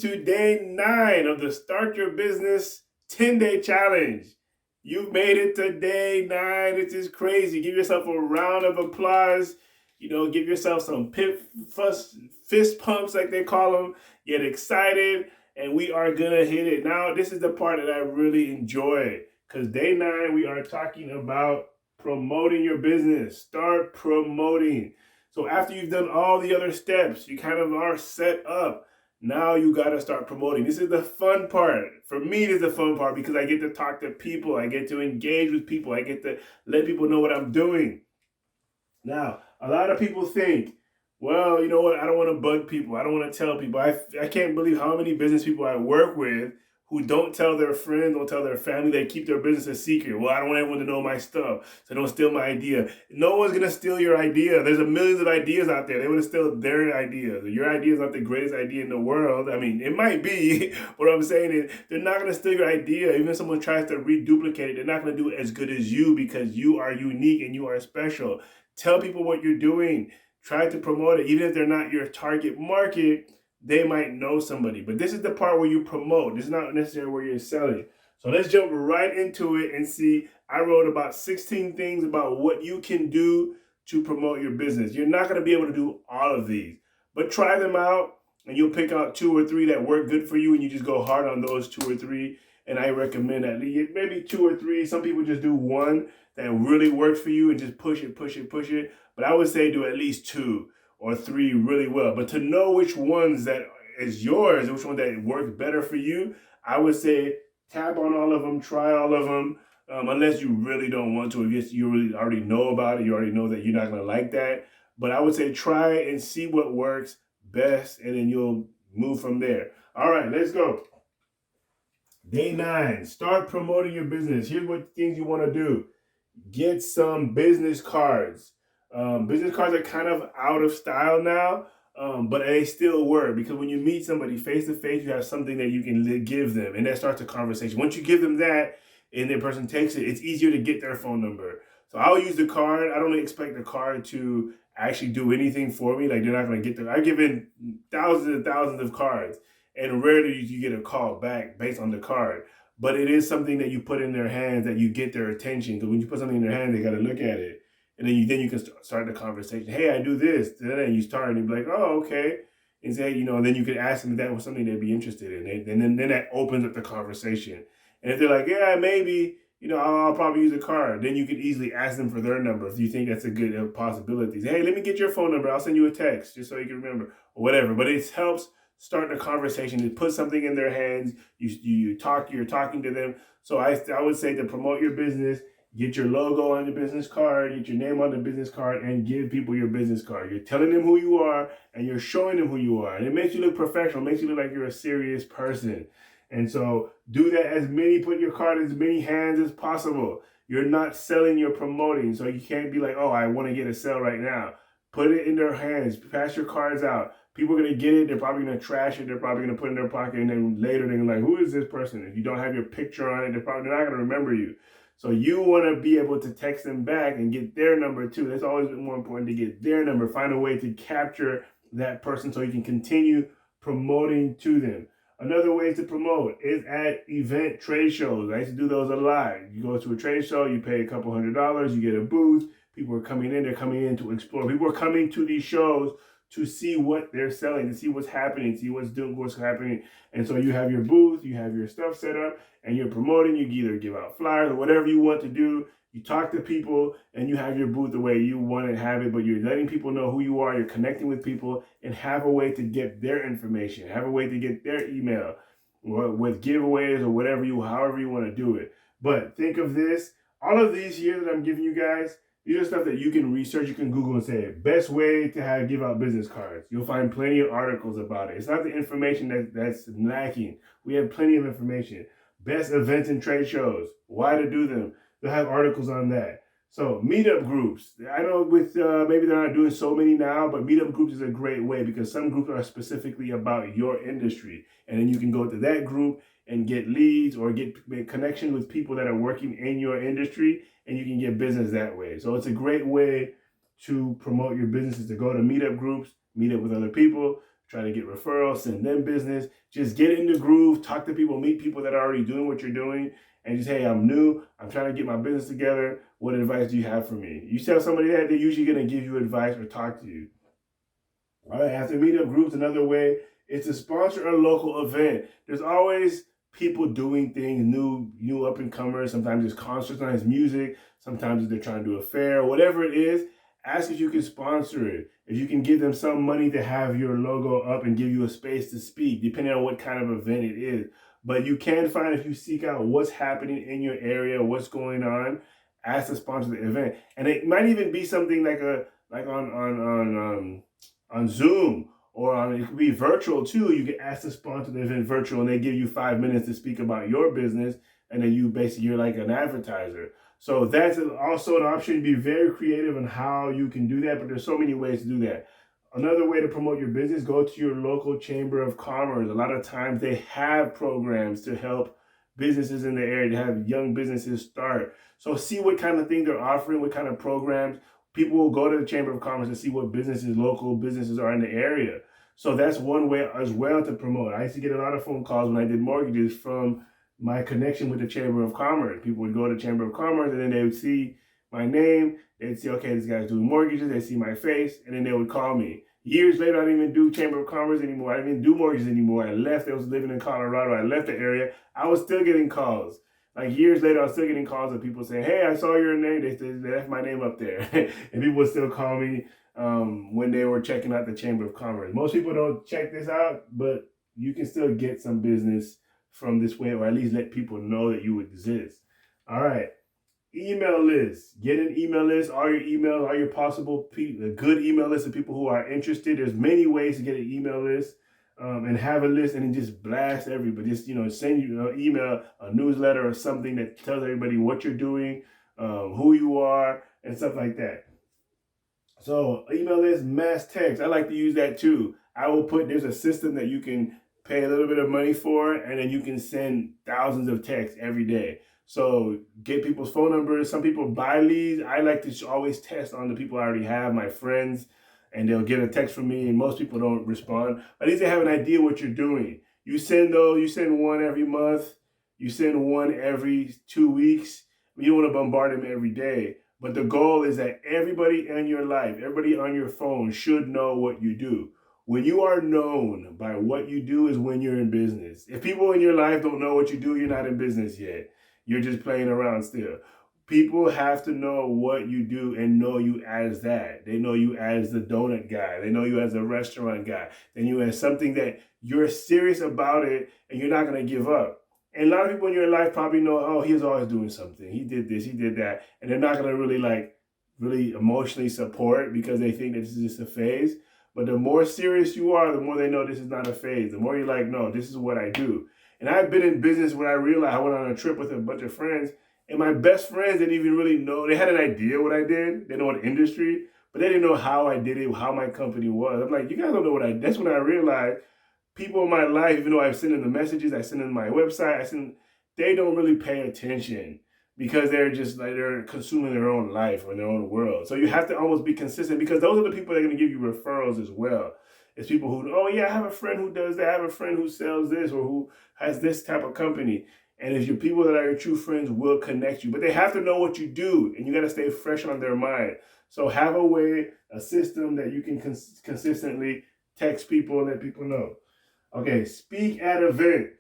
to day 9 of the Start Your Business 10-day challenge. You've made it to day 9. It is crazy. Give yourself a round of applause. Give yourself some fist pumps, like they call them. Get excited, and we are going to hit it. Now, this is the part that I really enjoy, because day 9, we are talking about promoting your business. Start promoting. So after you've done all the other steps, you kind of are set up. Now you got to start promoting. This is the fun part. For me, this is the fun part because I get to talk to people. I get to engage with people. I get to let people know what I'm doing. Now, a lot of people think, well, you know what? I don't want to bug people. I don't want to tell people. I can't believe how many business people I work with who don't tell their friends, don't tell their family. They keep their business a secret. Well, I don't want everyone to know my stuff, so don't steal my idea. No one's going to steal your idea. There's a millions of ideas out there. They want to steal their idea. Your idea is not the greatest idea in the world. I mean, it might be. What I'm saying is they're not going to steal your idea. Even if someone tries to reduplicate it, they're not going to do it as good as you, because you are unique and you are special. Tell people what you're doing. Try to promote it. Even if they're not your target market, they might know somebody. But this is the part where you promote. This is not necessarily where you're selling. So let's jump right into it and see. I wrote about 16 things about what you can do to promote your business. You're not going to be able to do all of these, but try them out, and you'll pick out 2 or 3 that work good for you, and you just go hard on those 2 or 3. And I recommend at least maybe 2 or 3. Some people just do 1 that really works for you and just push it. But I would say do at least 2 or 3 really well. But to know which ones that is yours, which one that works better for you, I would say tap on all of them, try all of them, unless you really don't want to. If you really already know about it, you already know that you're not going to like that. But I would say try and see what works best, and then you'll move from there. All right, let's go. Day 9, start promoting your business. Here's what things you want to do. Get some business cards. Business cards are kind of out of style now, but they still work, because when you meet somebody face to face, you have something that you can give them, and that starts a conversation. Once you give them that and the person takes it, it's easier to get their phone number. So I'll use the card. I don't expect the card to actually do anything for me. Like, they're not going to get the. I've given thousands and thousands of cards, and rarely do you get a call back based on the card. But it is something that you put in their hands that you get their attention. Because when you put something in their hands, they got to look at it. And then you can start the conversation. Hey, I do this. And then you start, and you're like, oh, okay. And say, and then you can ask them if that was something they'd be interested in. And then that opens up the conversation. And if they're like, yeah, maybe, I'll probably use a card. Then you can easily ask them for their number if you think that's a good possibility. Say, hey, let me get your phone number. I'll send you a text just so you can remember, or whatever. But it helps start the conversation. To put something in their hands. You're talking to them. So I would say to promote your business, get your logo on your business card, get your name on the business card, and give people your business card. You're telling them who you are, and you're showing them who you are. And it makes you look professional. It makes you look like you're a serious person. And so do that put your card in as many hands as possible. You're not selling, you're promoting. So you can't be like, oh, I want to get a sale right now. Put it in their hands. Pass your cards out. People are going to get it. They're probably going to trash it. They're probably going to put it in their pocket. And then later they're going to be like, who is this person? If you don't have your picture on it, they're not going to remember you. So you want to be able to text them back and get their number too. That's always more important, to get their number. Find a way to capture that person so you can continue promoting to them. Another way to promote is at event trade shows. I used to do those a lot. You go to a trade show, you pay a couple $100, you get a booth. People are coming in. They're coming in to explore. People are coming to these shows to see what they're selling, to see what's happening, see what's happening. And so you have your booth, you have your stuff set up, and you're promoting. You either give out flyers or whatever you want to do. You talk to people, and you have your booth the way you want to have it, but you're letting people know who you are. You're connecting with people, and have a way to get their information, have a way to get their email, or with giveaways or however you want to do it. But think of this, all of these here that I'm giving you guys, these are stuff that you can research. You can Google and say, best way to give out business cards. You'll find plenty of articles about it. It's not the information that's lacking. We have plenty of information. Best events and trade shows, why to do them. They'll have articles on that. So meetup groups. I know with maybe they're not doing so many now, but meetup groups is a great way, because some groups are specifically about your industry. And then you can go to that group and get leads or make connection with people that are working in your industry, and you can get business that way. So it's a great way to promote your business, is to go to meetup groups, meet up with other people, try to get referrals, send them business. Just get in the groove, talk to people, meet people that are already doing what you're doing, and just, hey, I'm new, I'm trying to get my business together. What advice do you have for me? You tell somebody that, they're usually going to give you advice or talk to you. All right, after meetup groups, another way is to sponsor a local event. There's always people doing things, new up and comers. Sometimes it's concerts, sometimes music, sometimes they're trying to do a fair, whatever it is. Ask if you can sponsor it. If you can give them some money to have your logo up and give you a space to speak, depending on what kind of event it is. But you can find, if you seek out what's happening in your area, what's going on, ask to sponsor the event. And it might even be something like on Zoom, or it could be virtual too. You can ask to sponsor the event virtual, and they give you 5 minutes to speak about your business, and then you're like an advertiser. So that's also an option. Be very creative on how you can do that, but there's so many ways to do that. Another way to promote your business, go to your local chamber of commerce. A lot of times they have programs to help businesses in the area, to have young businesses start. So see what kind of thing they're offering, what kind of programs. People will go to the Chamber of Commerce and see what businesses, local businesses are in the area. So that's one way as well to promote. I used to get a lot of phone calls when I did mortgages from my connection with the Chamber of Commerce. People would go to the Chamber of Commerce, and then they would see my name. They'd see, okay, this guy's doing mortgages. They see my face, and then they would call me. Years later, I didn't even do Chamber of Commerce anymore. I didn't even do mortgages anymore. I left. I was living in Colorado. I left the area. I was still getting calls. Like years later, I was still getting calls of people saying, hey, I saw your name. They left my name up there. And people would still call me when they were checking out the Chamber of Commerce. Most people don't check this out, but you can still get some business from this way, or at least let people know that you exist. All right. Email list. Get an email list. All your emails, all your possible a good email list of people who are interested. There's many ways to get an email list. And have a list and then just blast everybody. Just, send you an email, a newsletter, or something that tells everybody what you're doing, who you are, and stuff like that. So email list, mass text. I like to use that too. There's a system that you can pay a little bit of money for, and then you can send thousands of texts every day. So get people's phone numbers. Some people buy leads. I like to always test on the people I already have, my friends, and they'll get a text from me, and most people don't respond. At least they have an idea what you're doing. You send one every month. You send one every 2 weeks. You don't want to bombard them every day. But the goal is that everybody in your life, everybody on your phone should know what you do. When you are known by what you do is when you're in business. If people in your life don't know what you do, you're not in business yet. You're just playing around still. People have to know what you do and know you as that. They know you as the donut guy. They know you as a restaurant guy. They know you as something that you're serious about it and you're not going to give up. And a lot of people in your life probably know, oh, he's always doing something. He did this, he did that. And they're not going to really emotionally support because they think that this is just a phase. But the more serious you are, the more they know this is not a phase. The more you're like, no, this is what I do. And I've been in business when I realized I went on a trip with a bunch of friends, and my best friends didn't even really know. They had an idea what I did. They know what industry, but they didn't know how I did it, how my company was. I'm like, you guys don't know what I did. That's when I realized people in my life, even though I send them the messages, I send them my website, they don't really pay attention because they're just like, they're consuming their own life or their own world. So you have to almost be consistent because those are the people that are going to give you referrals as well. It's people who, oh yeah, I have a friend who does that. I have a friend who sells this or who has this type of company. And if your people that are your true friends will connect you, but they have to know what you do and you got to stay fresh on their mind. So have a way, a system that you can consistently text people and let people know. Okay, speak at event.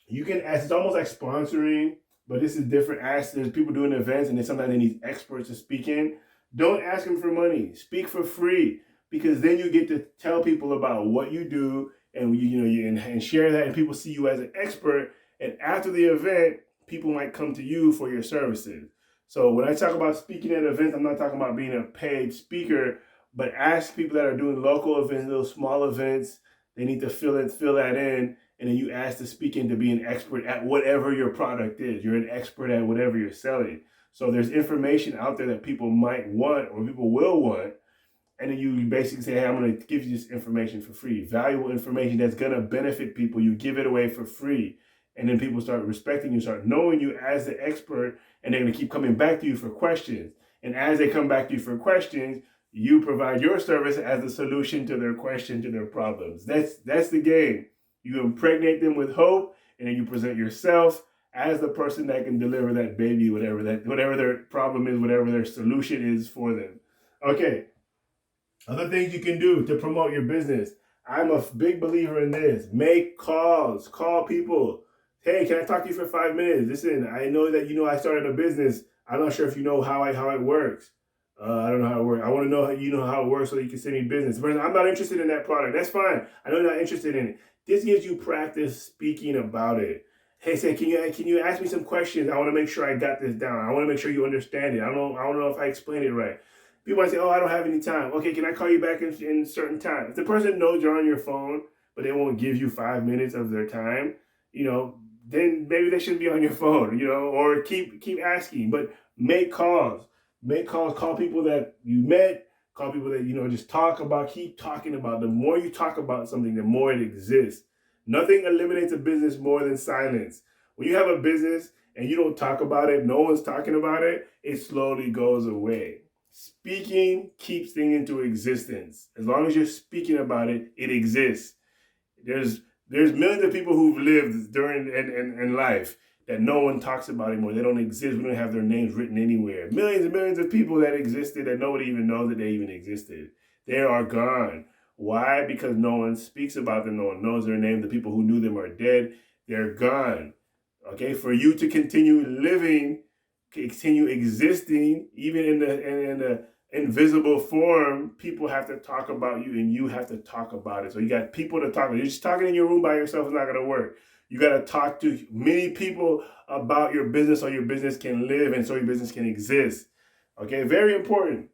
You can ask, it's almost like sponsoring, but this is different. There's people doing events and then sometimes they need experts to speak in. Don't ask them for money. Speak for free because then you get to tell people about what you do and and share that and people see you as an expert. And after the event, people might come to you for your services. So when I talk about speaking at events, I'm not talking about being a paid speaker, but ask people that are doing local events, those small events. They need to fill that in, and then you ask to speak in to be an expert at whatever your product is. You're an expert at whatever you're selling. So there's information out there that people might want or people will want, and then you basically say, hey, I'm going to give you this information for free. Valuable information that's going to benefit people. You give it away for free. And then people start respecting you, start knowing you as the expert, and they're going to keep coming back to you for questions. And as they come back to you for questions, You provide your service as a solution to their question, to their problems. That's the game. You impregnate them with hope, and then you present yourself as the person that can deliver that baby, whatever their problem is, whatever their solution is for them. Okay, other things you can do to promote your business. I'm a big believer in this. Make calls. Call people. Hey, can I talk to you for 5 minutes? Listen, I know that I started a business. I'm not sure if you know how it works. I don't know how it works. I want to know how you know how it works so you can send me business. But I'm not interested in that product. That's fine. I know you're not interested in it. This gives you practice speaking about it. Hey, say, can you ask me some questions? I want to make sure I got this down. I want to make sure you understand it. I don't know if I explained it right. People might say, "Oh, I don't have any time." Okay, can I call you back in certain time? If the person knows you're on your phone, but they won't give you 5 minutes of their time, then maybe they shouldn't be on your phone, or keep asking. But make calls, call people that you met, call people that just keep talking about. The more you talk about something, the more it exists. Nothing eliminates a business more than silence. When you have a business and you don't talk about it, no one's talking about it, it slowly goes away. Speaking keeps things into existence. As long as you're speaking about it, it exists. There's millions of people who've lived during in life that no one talks about anymore. They don't exist. We don't have their names written anywhere. Millions and millions of people that existed that nobody even knows that they even existed. They are gone. Why? Because no one speaks about them. No one knows their name. The people who knew them are dead. They're gone. Okay, for you to continue living, continue existing, even in the invisible form, people have to talk about you, and you have to talk about it. So you got people to talk to. You're just talking in your room by yourself is not going to work. You got to talk to many people about your business so your business can live and so your business can exist. Okay, very important.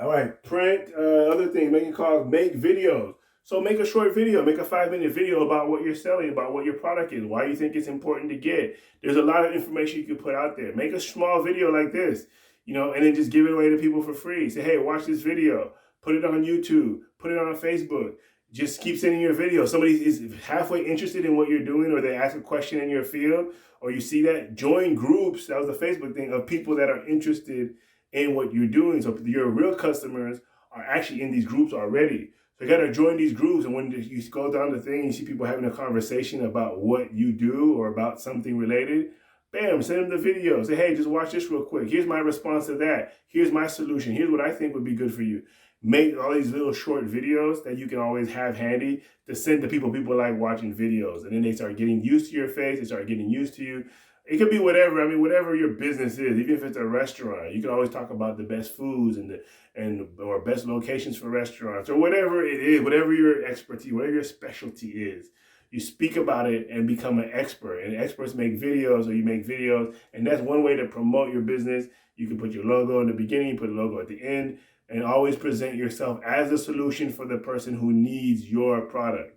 All right, print, other thing, making calls, make videos. So make a short video, make a 5-minute video about what you're selling, about what your product is, why you think it's important to get. There's a lot of information you can put out there. Make a small video like this, and then just give it away to people for free. Say, hey, watch this video. Put it on YouTube. Put it on Facebook. Just keep sending your video. Somebody is halfway interested in what you're doing, or they ask a question in your field, or you see that, join groups. That was the Facebook thing, of people that are interested in what you're doing. So your real customers are actually in these groups already. So you got to join these groups, and when you go down the thing, you see people having a conversation about what you do or about something related, bam, send them the video. Say, hey, just watch this real quick. Here's my response to that. Here's my solution. Here's what I think would be good for you. Make all these little short videos that you can always have handy to send to people. People like watching videos, and then they start getting used to your face. They start getting used to you. It could be whatever. I mean, whatever your business is, even if it's a restaurant, you can always talk about the best foods or best locations for restaurants, or whatever it is, whatever your expertise, whatever your specialty is. You speak about it and become an expert. And experts make videos, or you make videos, and that's one way to promote your business. You can put your logo in the beginning, put a logo at the end, and always present yourself as a solution for the person who needs your product.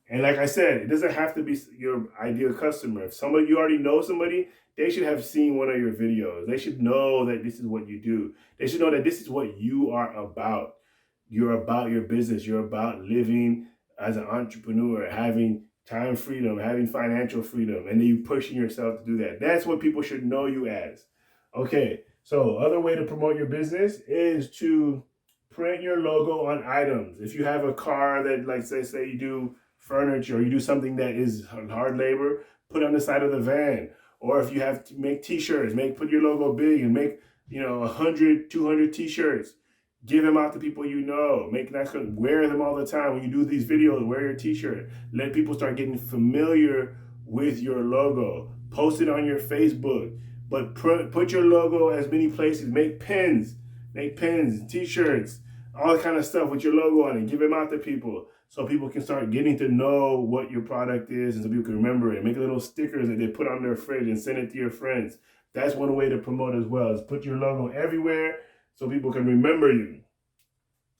And like I said, it doesn't have to be your ideal customer. If you already know somebody, they should have seen one of your videos. They should know that this is what you do. They should know that this is what you are about. You're about your business. You're about living as an entrepreneur, having time freedom, having financial freedom, and then you pushing yourself to do that. That's what people should know you as. Okay, so other way to promote your business is to print your logo on items. If you have a car that, like, say you do furniture, or you do something that is hard labor, put on the side of the van. Or if you have to make t-shirts, put your logo big and make 100, 200 t-shirts. Give them out to people you know. Wear them all the time. When you do these videos, wear your t-shirt. Let people start getting familiar with your logo. Post it on your Facebook. But put your logo as many places. Make pens, t-shirts, all that kind of stuff with your logo on it. Give them out to people so people can start getting to know what your product is, and so people can remember it. Make little stickers that they put on their fridge and send it to your friends. That's one way to promote as well, is put your logo everywhere so people can remember you.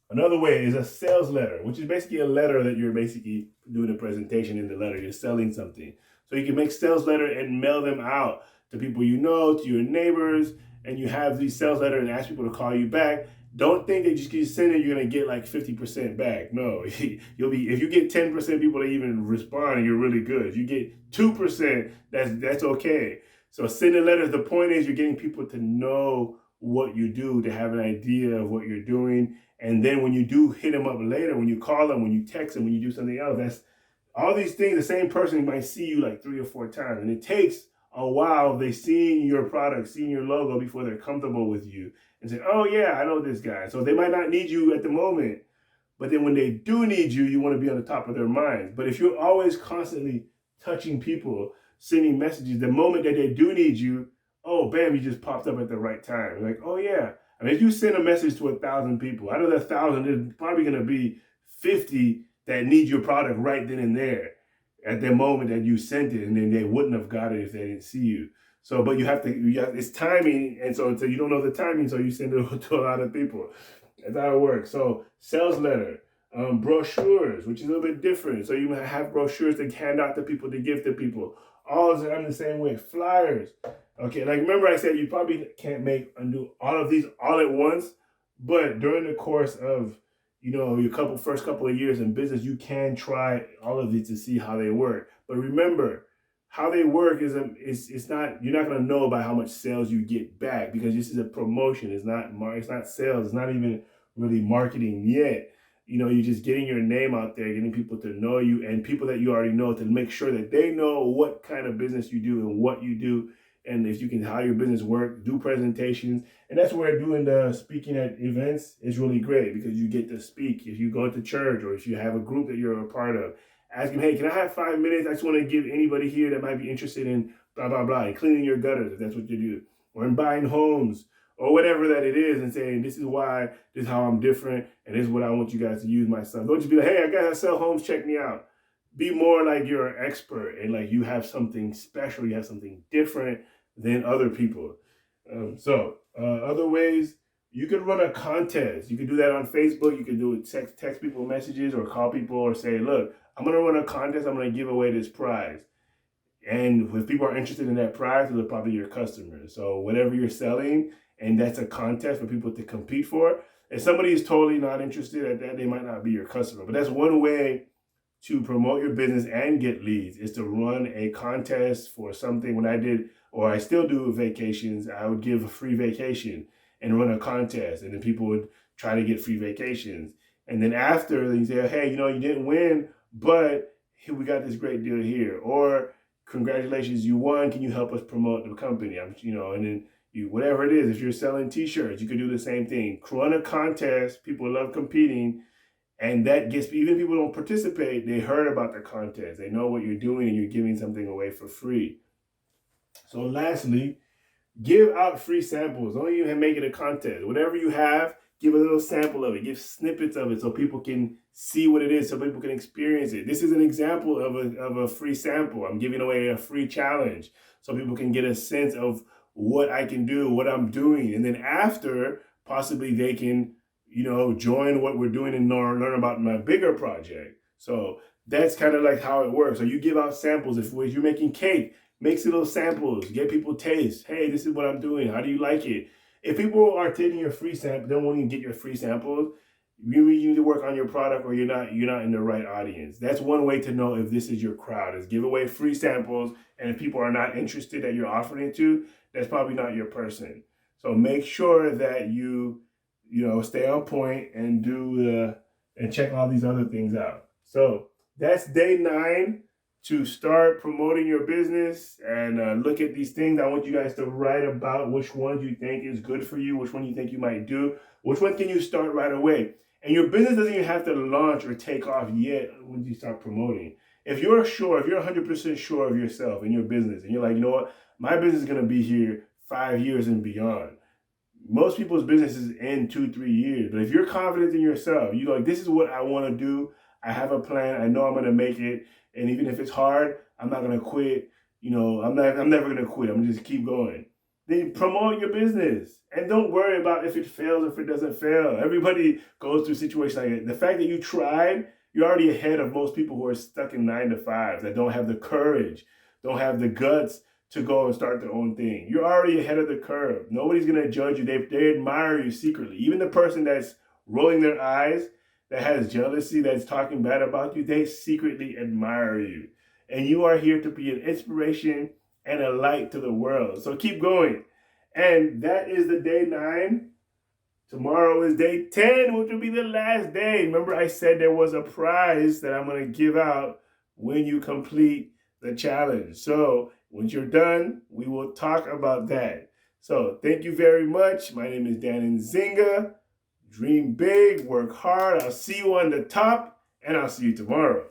Another way is a sales letter, which is basically a letter that you're basically doing a presentation in the letter. You're selling something. So you can make sales letter and mail them out to people you know, to your neighbors, and you have these sales letters and ask people to call you back. Don't think that just you send it, you're gonna get like 50% back. No, if you get 10% people to even respond, you're really good. If you get 2%, that's okay. So sending letters, the point is you're getting people to know what you do, to have an idea of what you're doing. And then when you do hit them up later, when you call them, when you text them, when you do something else, that's all these things. The same person might see you like 3 or 4 times, and it takes a while. They seeing your product, seeing your logo before they're comfortable with you and say, "Oh yeah, I know this guy." So they might not need you at the moment, but then when they do need you, you want to be on the top of their minds. But if you're always constantly touching people, sending messages, the moment that they do need you, oh, bam, you just popped up at the right time. Like, oh, yeah. I mean, if you send a message to 1,000 people, out of that 1,000, there's probably going to be 50 that need your product right then and there at the moment that you sent it, and then they wouldn't have got it if they didn't see you. So, but it's timing, and so you don't know the timing, so you send it to a lot of people. That's how it works. So sales letter, brochures, which is a little bit different. So you might have brochures to hand out to people, to give to people. All is done the same way. Flyers. Okay, like remember I said you probably can't undo all of these all at once, but during the course of your first couple of years in business, you can try all of these to see how they work. But remember, how they work is it's not, you're not going to know by how much sales you get back, because this is a promotion. It's not sales. It's not even really marketing yet. You're just getting your name out there, getting people to know you, and people that you already know, to make sure that they know what kind of business you do and what you do, and if you can, how your business work, do presentations. And that's where doing the speaking at events is really great, because you get to speak. If you go to church, or if you have a group that you're a part of, ask them, hey, can I have 5 minutes? I just want to give anybody here that might be interested in blah, blah, blah, and cleaning your gutters, if that's what you do, or in buying homes, or whatever that it is, and saying, this is why, this is how I'm different, and this is what I want you guys to use my stuff. Don't just be like, hey, I gotta sell homes, check me out. Be more like you're an expert, and like you have something special, you have something different than other people. Other ways, you could run a contest. You could do that on Facebook. You could do it, text people messages, or call people, or say, look, I'm gonna run a contest, I'm gonna give away this prize. And if people are interested in that prize, they're probably your customers. So whatever you're selling, and that's a contest for people to compete for. If somebody is totally not interested at that, they might not be your customer. But that's one way to promote your business and get leads, is to run a contest for something. When I did, or I still do vacations, I would give a free vacation and run a contest, and then people would try to get free vacations. And then after, they say, hey, you didn't win, but we got this great deal here. Or congratulations, you won. Can you help us promote the company? And then whatever it is, if you're selling t-shirts, you could do the same thing. Run a contest. People love competing, and that gets, even people don't participate, they heard about the contest, they know what you're doing, and you're giving something away for free. So lastly, give out free samples. Don't even make it a contest. Whatever you have, give a little sample of it. Give snippets of it so people can see what it is, so people can experience it. This is an example of a free sample. I'm giving away a free challenge so people can get a sense of what I can do, what I'm doing. And then after, possibly they can, join what we're doing and learn about my bigger project. So that's kind of like how it works. So you give out samples. If you're making cake, make little samples, get people taste. Hey, this is what I'm doing. How do you like it? If people are taking your free sample, don't want to get your free samples, you need to work on your product, or you're not in the right audience. That's one way to know if this is your crowd, is give away free samples. And if people are not interested that you're offering it to, that's probably not your person. So make sure that you stay on point and and check all these other things out. So that's day 9 to start promoting your business, and look at these things. I want you guys to write about which ones you think is good for you, which one you think you might do, which one can you start right away. And your business doesn't even have to launch or take off yet when you start promoting. If you're 100% sure of yourself and your business, and you're like, you know what, my business is going to be here 5 years and beyond. Most people's businesses end 2-3 years. But if you're confident in yourself, you're like, this is what I want to do. I have a plan. I know I'm going to make it. And even if it's hard, I'm not going to quit. I'm never going to quit. I'm going to just keep going. Then promote your business, and don't worry about if it fails or if it doesn't fail. Everybody goes through situations like that. The fact that you tried, you're already ahead of most people who are stuck in 9-to-5s, that don't have the courage, don't have the guts to go and start their own thing. You're already ahead of the curve. Nobody's going to judge you. They admire you secretly. Even the person that's rolling their eyes, that has jealousy, that's talking bad about you, they secretly admire you. And you are here to be an inspiration and a light to the world. So keep going. And that is the day 9. Tomorrow is day 10, which will be the last day. Remember, I said there was a prize that I'm going to give out when you complete the challenge. So once you're done, we will talk about that. So thank you very much. My name is Dan Nzinga. Dream big, work hard. I'll see you on the top, and I'll see you tomorrow.